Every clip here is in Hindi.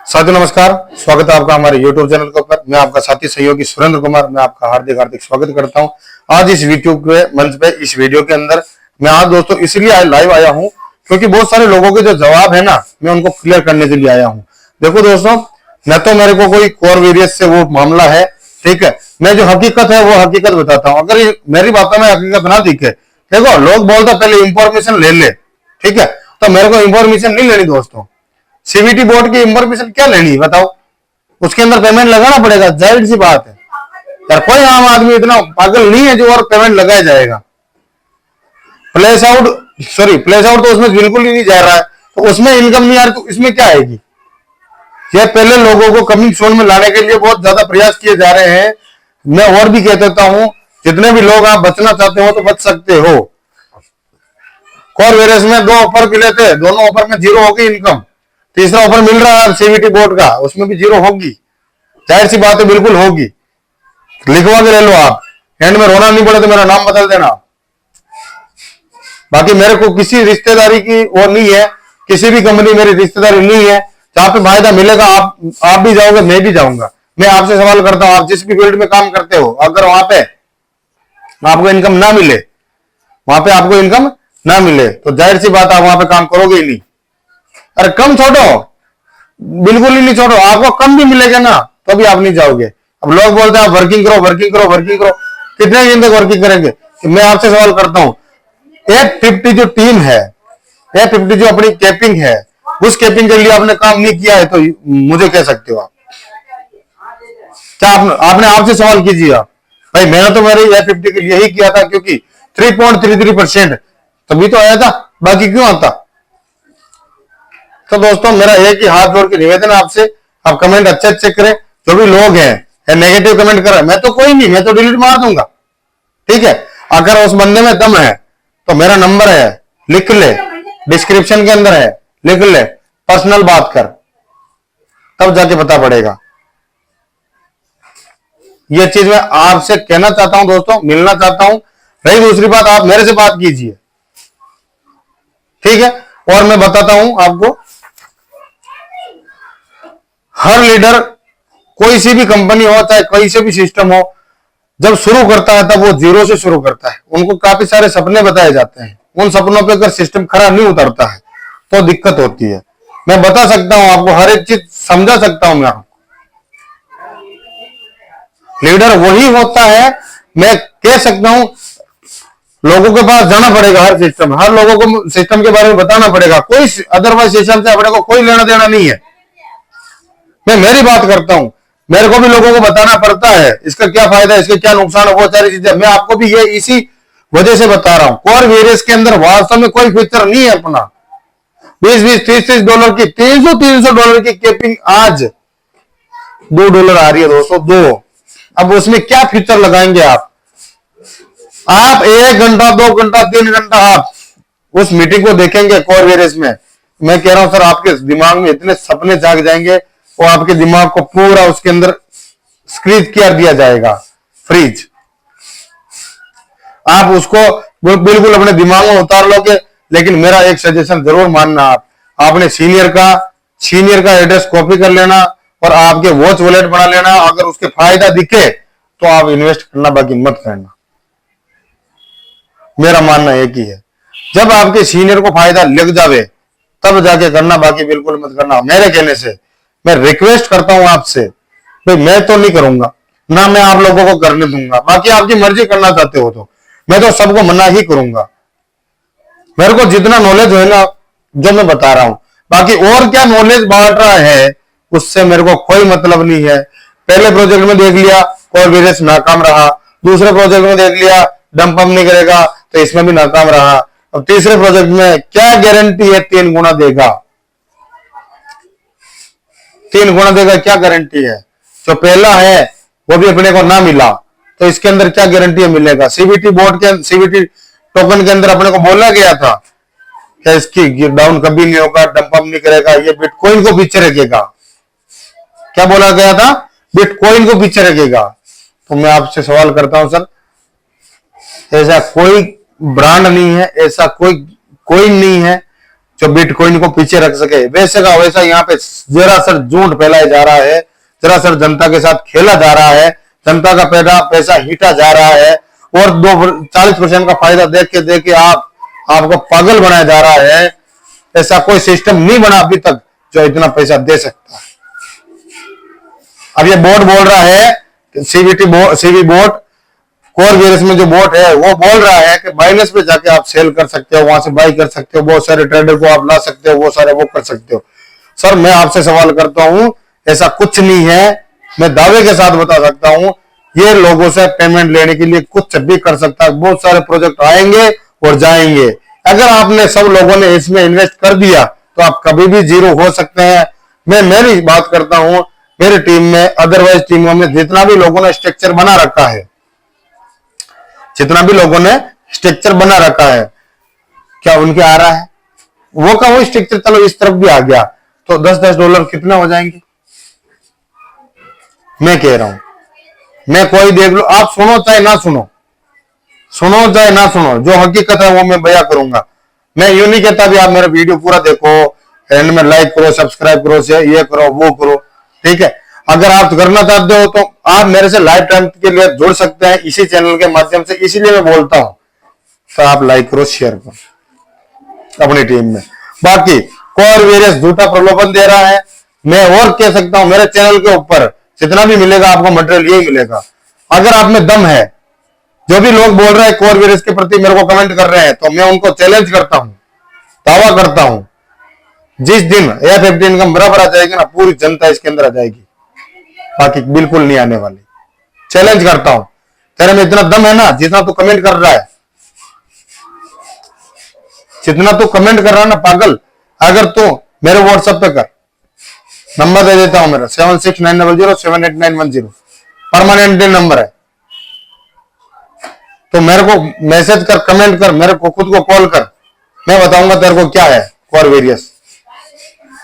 साथियों नमस्कार, स्वागत है आपका हमारे YouTube चैनल के ऊपर। मैं आपका साथी सहयोगी सुरेंद्र कुमार, मैं आपका हार्दिक हार्दिक स्वागत करता हूं। आज इस यूट्यूब के मंच पे इस वीडियो के अंदर मैं आज दोस्तों इसलिए लाइव आया हूं क्योंकि बहुत सारे लोगों के जो जवाब है ना, मैं उनको क्लियर करने के लिए आया हूं। देखो दोस्तों, न तो मेरे को कोई कोर वेरियस से वो मामला है, ठीक है। मैं जो हकीकत है वो हकीकत बताता हूँ। अगर मेरी बातों में हकीकत ना दिखे, देखो लोग बोलते पहले इंफॉर्मेशन ले ले, ठीक है, तो मेरे को इंफॉर्मेशन नहीं लेनी दोस्तों। सीबीटी बोर्ड की इंफॉर्मेशन क्या लेनी है बताओ, उसके अंदर पेमेंट लगाना पड़ेगा, जाहिर सी बात है यार। कोई आम आदमी इतना पागल नहीं है जो और पेमेंट लगाया जाएगा। प्लेस आउट तो उसमें बिल्कुल ही नहीं जा रहा है, तो उसमें इनकम नहीं आ रही तो इसमें क्या आएगी। ये पहले लोगों को कमिंग सोन में लाने के लिए बहुत ज्यादा प्रयास किए जा रहे हैं। मैं और भी कह देता हूं, जितने भी लोग आप बचना चाहते हो तो बच सकते हो। कोर वेरियस में 2 ऑफर मिले थे, दोनों ऑफर में 0 होगी इनकम। तीसरा ऑफर मिल रहा है सीबीटी बोर्ड का, उसमें भी 0 होगी, जाहिर सी बात है, बिल्कुल होगी। लिखवा के ले लो आप, एंड में रोना नहीं पड़े तो मेरा नाम बदल देना। बाकी मेरे को किसी रिश्तेदारी की वो नहीं है, किसी भी कंपनी मेरी रिश्तेदारी नहीं है। जहां पे फायदा मिलेगा आप भी जाओगे, मैं भी जाऊंगा। मैं आपसे सवाल करता हूं, आप जिस भी फील्ड में काम करते हो, अगर वहां पे आपको इनकम ना मिले, तो जाहिर सी बात आप वहां पे काम करोगे ही नहीं। अरे कम छोड़ो, बिल्कुल ही नहीं छोड़ो, आपको कम भी मिलेगा ना तो भी आप नहीं जाओगे। अब लोग बोलते हैं वर्किंग करो, कितने दिन तक वर्किंग करेंगे। मैं आपसे सवाल करता हूं, F50 जो टीम है, F50 जो अपनी कैपिंग है, उस कैपिंग के लिए आपने काम नहीं किया है तो मुझे कह सकते हो आप क्या? आपने आपसे सवाल कीजिए आप, भाई मैंने तो मेरे F50 के लिए ही किया था क्योंकि 3.33% तभी तो आया था, बाकी क्यों आता। तो दोस्तों मेरा एक ही हाथ जोड़ के निवेदन है आपसे, आप कमेंट अच्छे करें। जो भी लोग हैं नेगेटिव कमेंट कर रहे हैं, मैं तो कोई नहीं, मैं तो डिलीट मार दूंगा, ठीक है। अगर उस बंदे में दम है तो मेरा नंबर है, लिख ले, डिस्क्रिप्शन के अंदर है, लिख ले, पर्सनल बात कर, तब जाके पता पड़ेगा। यह चीज मैं आपसे कहना चाहता हूं दोस्तों, मिलना चाहता हूं। रही दूसरी बात, आप मेरे से बात कीजिए, ठीक है। और मैं बताता हूं आपको, हर लीडर, कोई सी भी कंपनी हो, चाहे कोई से भी सिस्टम हो, जब शुरू करता है तब वो 0 से शुरू करता है। उनको काफी सारे सपने बताए जाते हैं, उन सपनों पे अगर सिस्टम खरा नहीं उतरता है तो दिक्कत होती है। मैं बता सकता हूं आपको, हर एक चीज समझा सकता हूं मैं आपको। लीडर वही होता है, मैं कह सकता हूं, लोगों के पास जाना पड़ेगा, हर लोगों को सिस्टम के बारे में बताना पड़ेगा। कोई अदरवाइज सिस्टम से अपने को कोई लेना देना नहीं है। मैं मेरी बात करता हूं, मेरे को भी लोगों को बताना पड़ता है, इसका क्या फायदा है, इसके क्या नुकसान है, वो सारी चीजें मैं आपको भी ये इसी वजह से बता रहा हूं। कोर वेरियस के अंदर वास्तव में कोई फीचर नहीं है अपना। 20-20, 30-30 डॉलर की, $300 की कैपिंग आज $2 आ रही है दोस्तों, 2। अब उसमें क्या फीचर लगाएंगे आप 1 घंटा, 2 घंटा, 3 घंटा आप उस मीटिंग को देखेंगे कोर वेरियस में। मैं कह रहा हूं सर, आपके दिमाग में इतने सपने जाग जाएंगे और आपके दिमाग को पूरा उसके अंदर स्क्रीज कर दिया जाएगा, फ्रीज। आप उसको बिल्कुल अपने दिमाग में उतार लोगे। लेकिन मेरा एक सजेशन जरूर मानना, आपने सीनियर का एड्रेस कॉपी कर लेना और आपके वॉच वॉलेट बना लेना। अगर उसके फायदा दिखे तो आप इन्वेस्ट करना, बाकी मत करना। मेरा मानना एक ही है, जब आपके सीनियर को फायदा लग जावे तब जाके करना, बाकी बिल्कुल मत करना। मेरे कहने से मैं रिक्वेस्ट करता हूं आपसे, भाई मैं तो नहीं करूंगा ना, मैं आप लोगों को करने दूंगा। बाकी आपकी मर्जी, करना चाहते हो तो मैं तो सबको मना ही करूंगा। मेरे को जितना नॉलेज है ना, जो मैं बता रहा हूं, बाकी और क्या नॉलेज बांट रहा है उससे मेरे को कोई मतलब नहीं है। पहले प्रोजेक्ट में देख लिया कोर वेरियस नाकाम रहा, दूसरे प्रोजेक्ट में देख लिया डंप पंप नहीं करेगा तो इसमें भी नाकाम रहा। अब तीसरे प्रोजेक्ट में क्या गारंटी है 3 गुना देगा, 3 गुना देगा, क्या गारंटी है। जो पहला है वो भी अपने को ना मिला तो इसके अंदर क्या गारंटी है मिलेगा। सीबीटी टोकन के अंदर अपने को बोला गया था कि इसकी डाउन कभी नहीं होगा, डंप अप नहीं करेगा, ये बिटकॉइन को पीछे रखेगा। क्या बोला गया था? बिटकॉइन को पीछे रखेगा। तो मैं आपसे सवाल करता हूं सर, ऐसा कोई ब्रांड नहीं है, ऐसा कोई नहीं है जो बिटकॉइन को पीछे रख सके। वैसे का वैसा यहाँ पे जरा सर झूठ फैलाया जा रहा है, जरा सर जनता के साथ खेला जा रहा है, जनता का पैसा हीटा जा रहा है और 40% का फायदा देख के आपको पागल बनाया जा रहा है। ऐसा कोई सिस्टम नहीं बना अभी तक जो इतना पैसा दे सकता है। अब ये बोर्ड बोल रहा है, सीवी बोर्ड कोर वेरियस में जो बोट है वो बोल रहा है कि बाइनेंस पे जाके आप सेल कर सकते हो, वहां से बाई कर सकते हो, बहुत सारे ट्रेडर को आप ला सकते हो, वो सारे वो कर सकते हो। सर मैं आपसे सवाल करता हूं, ऐसा कुछ नहीं है। मैं दावे के साथ बता सकता हूं, ये लोगों से पेमेंट लेने के लिए कुछ भी कर सकता है। बहुत सारे प्रोजेक्ट आएंगे और जाएंगे। अगर आपने सब लोगों ने इसमें इन्वेस्ट कर दिया तो आप कभी भी जीरो हो सकते हैं। मैं मेरी बात करता हूं, मेरी टीम में, अदरवाइज टीमों में जितना भी लोगों ने स्ट्रक्चर बना रखा है, क्या उनके आ रहा है? वो का वो स्ट्रक्चर चलो इस तरफ भी आ गया तो $10 कितना हो जाएंगे? मैं कह रहा हूं, मैं कोई देख लो, आप सुनो चाहे ना सुनो, जो हकीकत है वो मैं बयां करूंगा। मैं यूं नहीं कहता भी आप मेरा वीडियो पूरा देखो, एंड में लाइक करो, सब्सक्राइब करो, ये करो, वो करो, ठीक है। अगर आप करना चाहते हो तो आप मेरे से लाइफ टाइम के लिए जुड़ सकते हैं इसी चैनल के माध्यम से, इसीलिए मैं बोलता हूं। तो आप लाइक करो, शेयर करो अपनी टीम में। बाकी कोर वेरियस झूठा प्रलोभन दे रहा है। मैं और कह सकता हूं, मेरे चैनल के ऊपर जितना भी मिलेगा आपको मटेरियल यही मिलेगा। अगर आप में दम है, जो भी लोग बोल रहे हैं कोर वेरियस के प्रति मेरे को कमेंट कर रहे हैं, तो मैं उनको चैलेंज करता हूं, दावा करता हूं, जिस दिन F15 इनकम बराबर आ जाएगी ना, पूरी जनता इसके अंदर आ जाएगी, बाकी बिल्कुल नहीं आने वाली। चैलेंज करता हूं, तेरे में इतना दम है ना, जितना तू कमेंट कर रहा है, ना पागल, अगर तू मेरे व्हाट्सएप पे कर, नंबर दे देता हूं मेरा 7690078910, परमानेंट नंबर है। तो मेरे को मैसेज कर, कमेंट कर, मेरे को खुद को कॉल कर, मैं बताऊंगा तेरे को क्या है कोर वेरियस।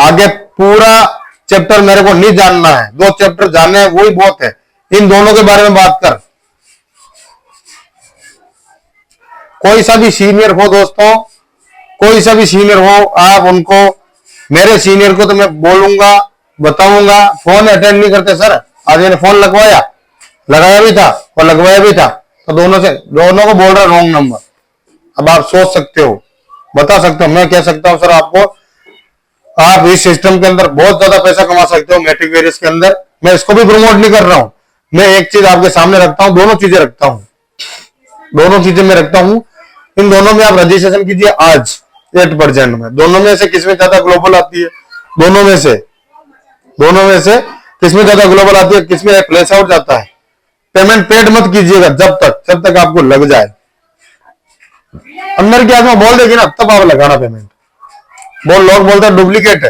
आगे पूरा चैप्टर मेरे को नहीं जानना है, 2 चैप्टर जानने हैं वही बहुत है। इन दोनों के बारे में बात कर। कोई सा भी सीनियर हो दोस्तों, कोई सा भी सीनियर हो, आप उनको, मेरे सीनियर को तो मैं बोलूंगा, बताऊंगा, फोन अटेंड नहीं करते सर। आज मैंने फोन लगाया भी था और लगवाया भी था, तो दोनों को बोल रहा रॉन्ग नंबर। अब आप सोच सकते हो, बता सकते हो, मैं कह सकता हूं सर आपको, आप इस सिस्टम के अंदर बहुत ज्यादा पैसा कमा सकते हो मैट्रिक वेरियस के अंदर। मैं इसको भी प्रमोट नहीं कर रहा हूं, मैं एक चीज आपके सामने रखता हूं, दोनों चीजें मैं रखता हूं। इन दोनों में आप रजिस्ट्रेशन कीजिए आज 8% में। दोनों में से किसमें ज्यादा ग्लोबल आती है? दोनों में से किसमें ज्यादा ग्लोबल आती है, किसमें प्लेस आउट जाता है? पेमेंट पेड मत कीजिएगा जब तक आपको लग जाए। अंदर की आत्मा बोल देगी ना, तब आप लगाना पेमेंट। लोग बोलते हैं डुप्लीकेट है।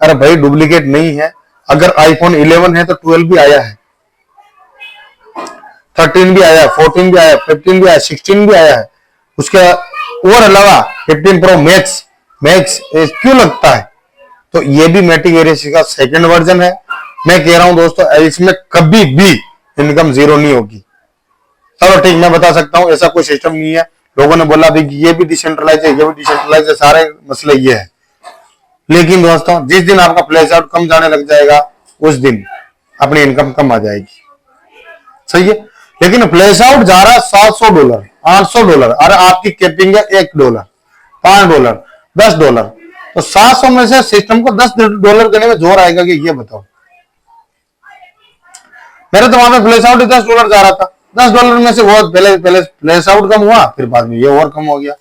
अरे भाई डुप्लीकेट नहीं है। अगर आईफोन 11 है तो 12 भी आया है, 13 भी आया है, 14 भी आया है, 15 भी आया है, 16 भी आया है। उसके और अलावा 15 प्रो मैक्स क्यों लगता है? तो ये भी मैट्रिक वेरियस का सेकंड वर्जन है। मैं कह रहा हूं दोस्तों, इसमें कभी भी इनकम जीरो नहीं होगी। चलो ठीक, मैं बता सकता हूं ऐसा कोई सिस्टम नहीं है। लोगों ने बोला भी कि ये भी डिसेंट्रलाइज है, ये भी डिसेंट्रलाइज है, सारे मसले ये है। लेकिन दोस्तों जिस दिन आपका प्लेस आउट कम जाने लग जाएगा, उस दिन अपनी इनकम कम आ जाएगी। सही है। लेकिन प्लेस आउट जा रहा है $700, $800, अरे आपकी कैपिंग है $1, $5, $10, तो 700 में से सिस्टम को $10 देने में जोर आएगा कि ये बताओ। मेरे तो वहां पे प्लेस आउट $10 जा रहा था, $10 में से बहुत पहले प्लेस आउट कम हुआ, फिर बाद में ये और कम हो गया।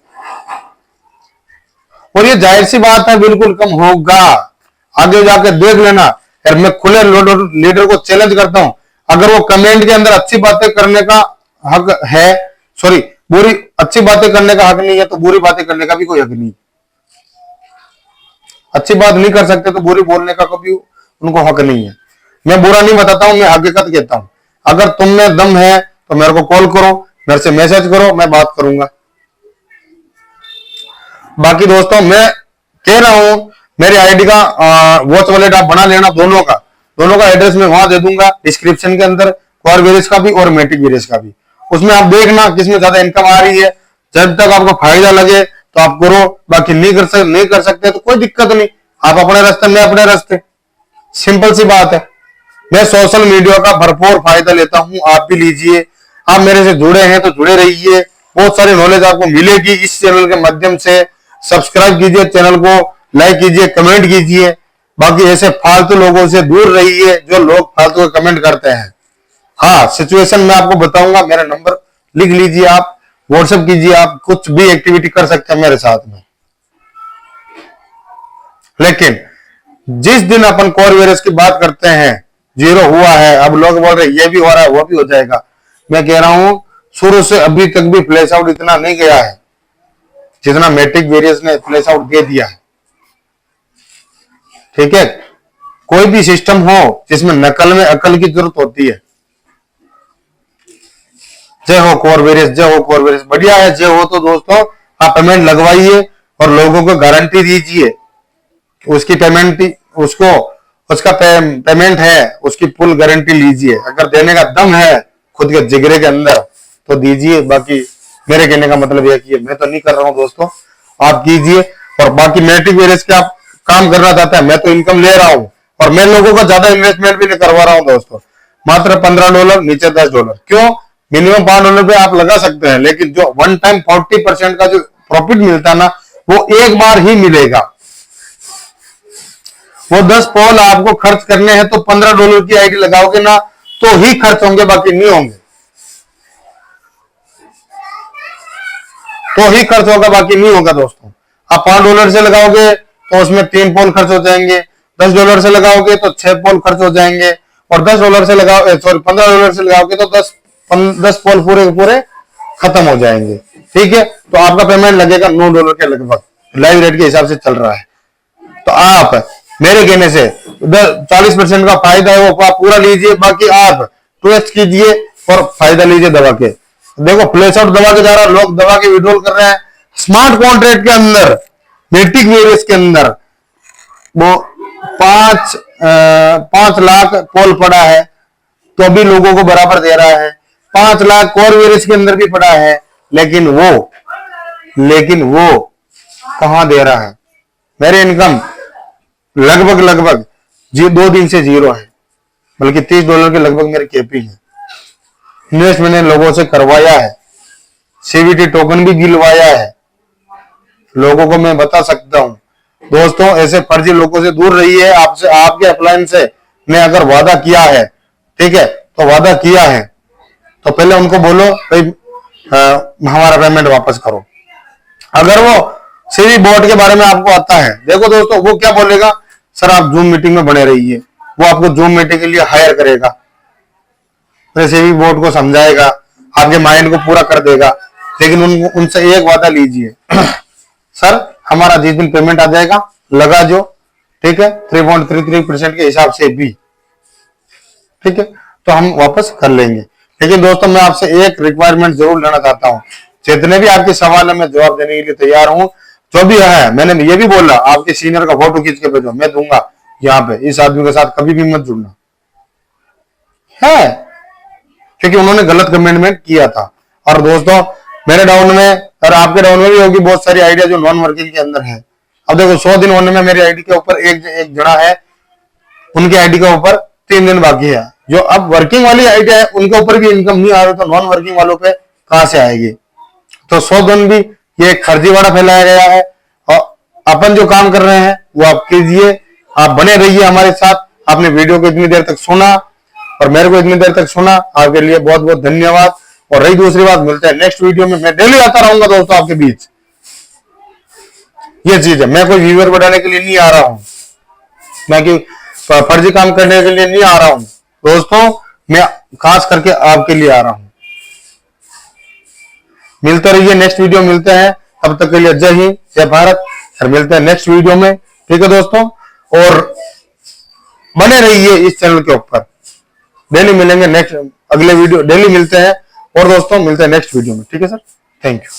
और ये जाहिर सी बात है बिल्कुल कम होगा, आगे जाके देख लेना। यार मैं खुले लीडर को चैलेंज करता हूं, अगर वो कमेंट के अंदर अच्छी बातें करने का हक है, सॉरी बुरी, अच्छी बातें करने का हक नहीं है तो बुरी बातें करने का भी कोई हक नहीं। अच्छी बात नहीं कर सकते तो बुरी बोलने का कभी उनको हक नहीं है। मैं बुरा नहीं बताता हूं, मैं हकीकत कहता हूं। अगर तुम में दम है तो मेरे को कॉल करो, मेरे से मैसेज करो, मैं बात करूंगा। बाकी दोस्तों मैं कह रहा हूं, मेरी आईडी का वॉच वॉलेट आप बना लेना, दोनों का एड्रेस मैं वहां दे दूंगा डिस्क्रिप्शन के अंदर, कोर वेरियस का भी और मैट्रिक वेरियस का भी। उसमें आप देखना किसमें ज्यादा इनकम आ रही है। जब तक आपको फायदा लगे तो आप करो, बाकी नहीं कर सकते तो कोई दिक्कत नहीं, आप अपने रास्ते, मैं अपने रास्ते, सिंपल सी बात है। मैं सोशल मीडिया का भरपूर फायदा लेता हूं, आप भी लीजिए। आप मेरे से जुड़े हैं तो जुड़े रहिए, बहुत सारी नॉलेज आपको मिलेगी इस चैनल के माध्यम से। सब्सक्राइब कीजिए चैनल को, लाइक कीजिए, कमेंट कीजिए। बाकी ऐसे फालतू लोगों से दूर रहिए जो लोग फालतू कमेंट करते हैं। हाँ, सिचुएशन मैं आपको बताऊंगा, मेरा नंबर लिख लीजिए, आप व्हाट्सएप कीजिए, आप कुछ भी एक्टिविटी कर सकते हैं मेरे साथ में। लेकिन जिस दिन अपन कोर वायरस की बात करते हैं, जीरो हुआ है, अब लोग बोल रहे ये भी हो रहा है वो भी हो जाएगा, मैं कह रहा हूं शुरू से अभी तक भी फ्लैश आउट इतना नहीं गया है जितना मैट्रिक वेरियस ने फ्लैश आउट दे दिया है। ठीक है, कोई भी सिस्टम हो जिसमें नकल में अकल की जरूरत होती है। जय हो कोर वेरियस, जय हो कोर वेरियस, बढ़िया है। जय हो तो दोस्तों आप पेमेंट लगवाइए और लोगों को गारंटी दीजिए, उसकी पेमेंट, उसको उसका पेमेंट है, उसकी फुल गारंटी लीजिए। अगर देने का दम है खुद के जिगरे के अंदर तो दीजिए। बाकी मेरे कहने का मतलब यह कि मैं तो नहीं कर रहा हूं दोस्तों, आप कीजिए। और बाकी मैट्रिक वेरियस के आप काम करना चाहते हैं, मैं तो इनकम ले रहा हूं और मैं लोगों को ज्यादा इन्वेस्टमेंट भी नहीं करवा रहा हूं दोस्तों, मात्र $15, नीचे $10। क्यों? मिनिमम $5 पे आप लगा सकते हैं, लेकिन जो वन टाइम 40% का जो प्रॉफिट मिलता है ना, वो एक बार ही मिलेगा। वो 10 पोल आपको खर्च करने हैं तो $15 की आईडी लगाओगे ना तो ही खर्च होंगे, बाकी नहीं होंगे। तो ही खर्च होगा, बाकी नहीं होगा दोस्तों। आप $5 से लगाओगे तो उसमें 3 पोल खर्च हो जाएंगे, $10 से लगाओगे तो 6 पोल खर्च हो जाएंगे, और $10 से लगाओ, सॉरी $15 से लगाओगे तो 10 पोल पूरे के पूरे खत्म हो जाएंगे। ठीक है, तो आपका पेमेंट लगेगा $9 के लगभग, लाइव रेट के हिसाब से चल रहा है। तो आप मेरे कहने से 40% का फायदा है वो आप पूरा लीजिए, बाकी आप ट्वेस्ट कीजिए और फायदा लीजिए दवा के। देखो फ्लैश आउट दवा के जा रहा है, लोग दवा के विड्रॉल कर रहे हैं। स्मार्ट कॉन्ट्रैक्ट के अंदर, मैट्रिक वेरियस के अंदर वो 5 लाख पोल पड़ा है तो भी लोगों को बराबर दे रहा है। 5 लाख कोर वेरियस के अंदर भी पड़ा है, लेकिन वो कहां दे रहा है? मेरे इनकम लगभग 2 दिन से जीरो है, बल्कि $30 के लगभग मेरे केपी है। इन्वेस्ट मैंने लोगों से करवाया है, सीवीटी टोकन भी गिलवाया है, लोगों को मैं बता सकता हूं। दोस्तों ऐसे फर्जी लोगों से दूर रहिए। आपसे, आपके अपलाइन से ने अगर वादा किया है, ठीक है, तो वादा किया है तो पहले उनको बोलो भाई हमारा पेमेंट वापस करो। अगर वो सीवी बोर्ड के बारे में आपको आता है, देखो दोस्तों वो क्या बोलेगा, सर आप जूम मीटिंग में बने रहिए, वो आपको जूम मीटिंग के लिए हायर करेगा, सीवी बोर्ड को समझाएगा, आपके माइंड को पूरा कर देगा। लेकिन उनसे एक वादा लीजिए सर हमारा जिस दिन पेमेंट आ जाएगा लगा जो, ठीक है, 3.33% के हिसाब से भी, ठीक है, तो हम वापस कर लेंगे। लेकिन दोस्तों मैं आपसे एक रिक्वायरमेंट जरूर लेना चाहता हूं, जितने भी आपके सवाल है मैं जवाब देने के लिए तैयार हूं। जो भी है, मैंने ये भी बोला आपके सीनियर का फोटो खींच के भेजो, मैं दूंगा यहाँ पे, इस आदमी के साथ कभी भी मत जुड़ना है, क्योंकि उन्होंने गलत कमेंटमेंट किया था। और दोस्तों मेरे डाउन में और आपके डाउन में भी होगी बहुत सारी आइडिया जो नॉन वर्किंग के अंदर है। अब देखो 100 दिन होने में मेरी आईडी के ऊपर एक जड़ा है, उनकी आईडी के ऊपर 3 दिन बाकी है। जो अब वर्किंग वाली आइडिया है उनके ऊपर भी इनकम नहीं आ रही, तो नॉन वर्किंग वालों पे कहां से आएगी? तो 100 दिन भी ये फर्जीवाड़ा फैलाया गया है। और अपन जो काम कर रहे हैं वो आप कीजिए, आप बने रहिए हमारे साथ। आपने वीडियो को इतनी देर तक सुना और मेरे को इतनी देर तक सुना, आपके लिए बहुत बहुत धन्यवाद। और रही दूसरी बात, मिलते हैं नेक्स्ट वीडियो में। मैं डेली आता रहूंगा दोस्तों आपके बीच, ये चीज है। मैं कोई व्यूअर बढ़ाने के लिए नहीं आ रहा हूं, मैं कि फर्जी काम करने के लिए नहीं आ रहा हूं दोस्तों, मैं खास करके आपके लिए आ रहा हूं। मिलते रहिए, नेक्स्ट वीडियो मिलते हैं, तब तक के लिए जय हिंद जय भारत। फिर मिलते हैं नेक्स्ट वीडियो में, ठीक है दोस्तों, और बने रहिए इस चैनल के ऊपर। डेली मिलेंगे, नेक्स्ट अगले वीडियो डेली मिलते हैं। और दोस्तों मिलते हैं नेक्स्ट वीडियो में, ठीक है सर, थैंक यू।